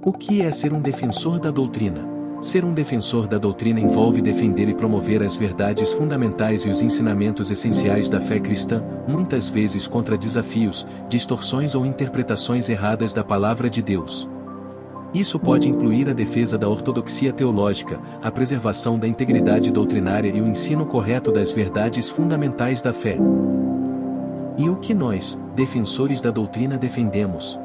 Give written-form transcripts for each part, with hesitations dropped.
O que é ser um defensor da doutrina? Ser um defensor da doutrina envolve defender e promover as verdades fundamentais e os ensinamentos essenciais da fé cristã, muitas vezes contra desafios, distorções ou interpretações erradas da palavra de Deus. Isso pode incluir a defesa da ortodoxia teológica, a preservação da integridade doutrinária e o ensino correto das verdades fundamentais da fé. E o que nós, defensores da doutrina, defendemos?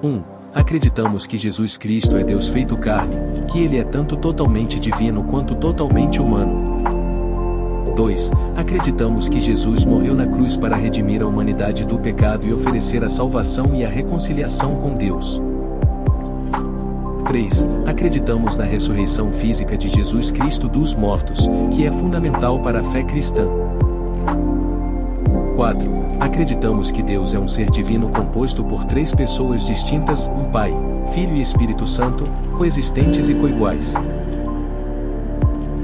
1. Acreditamos que Jesus Cristo é Deus feito carne, que Ele é tanto totalmente divino quanto totalmente humano. 2. Acreditamos que Jesus morreu na cruz para redimir a humanidade do pecado e oferecer a salvação e a reconciliação com Deus. 3. Acreditamos na ressurreição física de Jesus Cristo dos mortos, que é fundamental para a fé cristã. 4. Acreditamos que Deus é um ser divino composto por 3 pessoas distintas, um Pai, Filho e Espírito Santo, coexistentes e coiguais.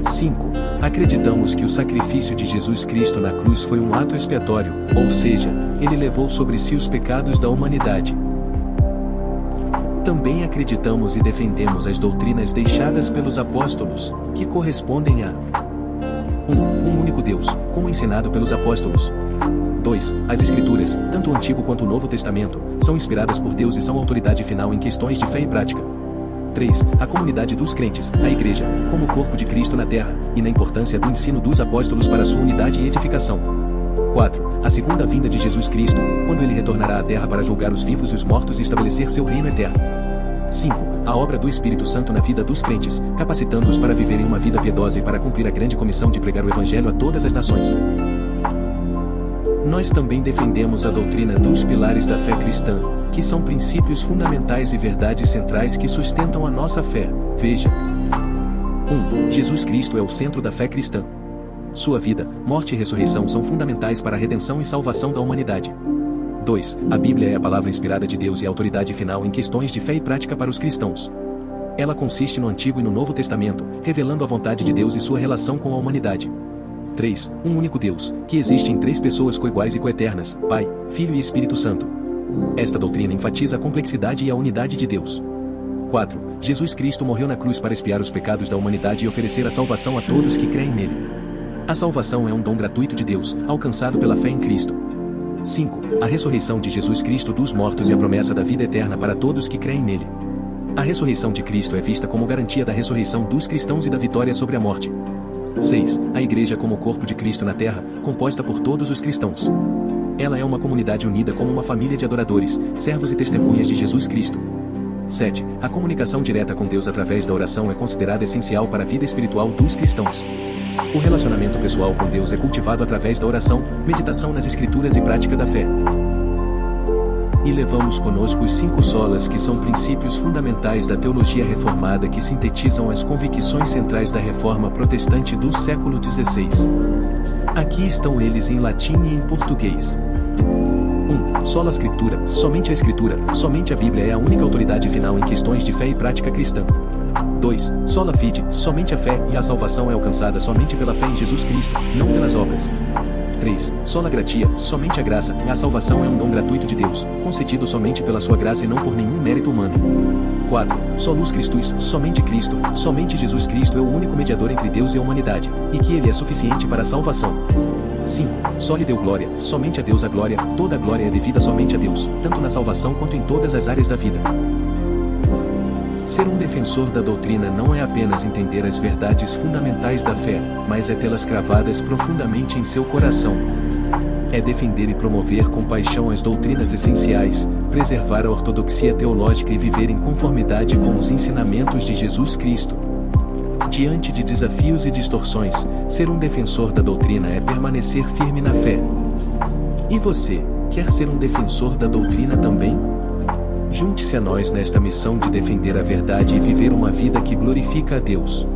5. Acreditamos que o sacrifício de Jesus Cristo na cruz foi um ato expiatório, ou seja, Ele levou sobre si os pecados da humanidade. Também acreditamos e defendemos as doutrinas deixadas pelos apóstolos, que correspondem a 1. Um único Deus, como ensinado pelos apóstolos. 2. As Escrituras, tanto o Antigo quanto o Novo Testamento, são inspiradas por Deus e são autoridade final em questões de fé e prática. 3. A comunidade dos crentes, a Igreja, como o corpo de Cristo na terra, e na importância do ensino dos apóstolos para sua unidade e edificação. 4. A segunda vinda de Jesus Cristo, quando Ele retornará à terra para julgar os vivos e os mortos e estabelecer seu reino eterno. 5. A obra do Espírito Santo na vida dos crentes, capacitando-os para viverem uma vida piedosa e para cumprir a grande comissão de pregar o Evangelho a todas as nações. Nós também defendemos a doutrina dos pilares da fé cristã, que são princípios fundamentais e verdades centrais que sustentam a nossa fé. Veja. 1. Jesus Cristo é o centro da fé cristã. Sua vida, morte e ressurreição são fundamentais para a redenção e salvação da humanidade. 2. A Bíblia é a palavra inspirada de Deus e a autoridade final em questões de fé e prática para os cristãos. Ela consiste no Antigo e no Novo Testamento, revelando a vontade de Deus e sua relação com a humanidade. 3. Um único Deus, que existe em 3 pessoas coiguais e coeternas, Pai, Filho e Espírito Santo. Esta doutrina enfatiza a complexidade e a unidade de Deus. 4. Jesus Cristo morreu na cruz para expiar os pecados da humanidade e oferecer a salvação a todos que creem nele. A salvação é um dom gratuito de Deus, alcançado pela fé em Cristo. 5. A ressurreição de Jesus Cristo dos mortos e a promessa da vida eterna para todos que creem nele. A ressurreição de Cristo é vista como garantia da ressurreição dos cristãos e da vitória sobre a morte. 6. A Igreja como o corpo de Cristo na terra, composta por todos os cristãos. Ela é uma comunidade unida como uma família de adoradores, servos e testemunhas de Jesus Cristo. 7. A comunicação direta com Deus através da oração é considerada essencial para a vida espiritual dos cristãos. O relacionamento pessoal com Deus é cultivado através da oração, meditação nas Escrituras e prática da fé. E levamos conosco os 5 solas que são princípios fundamentais da teologia reformada que sintetizam as convicções centrais da reforma protestante do século XVI. Aqui estão eles em latim e em português. 1. Sola Scriptura, somente a Escritura, somente a Bíblia é a única autoridade final em questões de fé e prática cristã. 2. Sola Fide, somente a fé e a salvação é alcançada somente pela fé em Jesus Cristo, não pelas obras. 3. Sola Gratia, somente a graça e a salvação é um dom gratuito de Deus, concedido somente pela sua graça e não por nenhum mérito humano. 4. Solus Christus, somente Cristo, somente Jesus Cristo é o único mediador entre Deus e a humanidade, e que Ele é suficiente para a salvação. 5. Só lhe deu glória, somente a Deus a glória, toda a glória é devida somente a Deus, tanto na salvação quanto em todas as áreas da vida. Ser um defensor da doutrina não é apenas entender as verdades fundamentais da fé, mas é tê-las cravadas profundamente em seu coração. É defender e promover com paixão as doutrinas essenciais, preservar a ortodoxia teológica e viver em conformidade com os ensinamentos de Jesus Cristo. Diante de desafios e distorções, ser um defensor da doutrina é permanecer firme na fé. E você, quer ser um defensor da doutrina também? Junte-se a nós nesta missão de defender a verdade e viver uma vida que glorifica a Deus.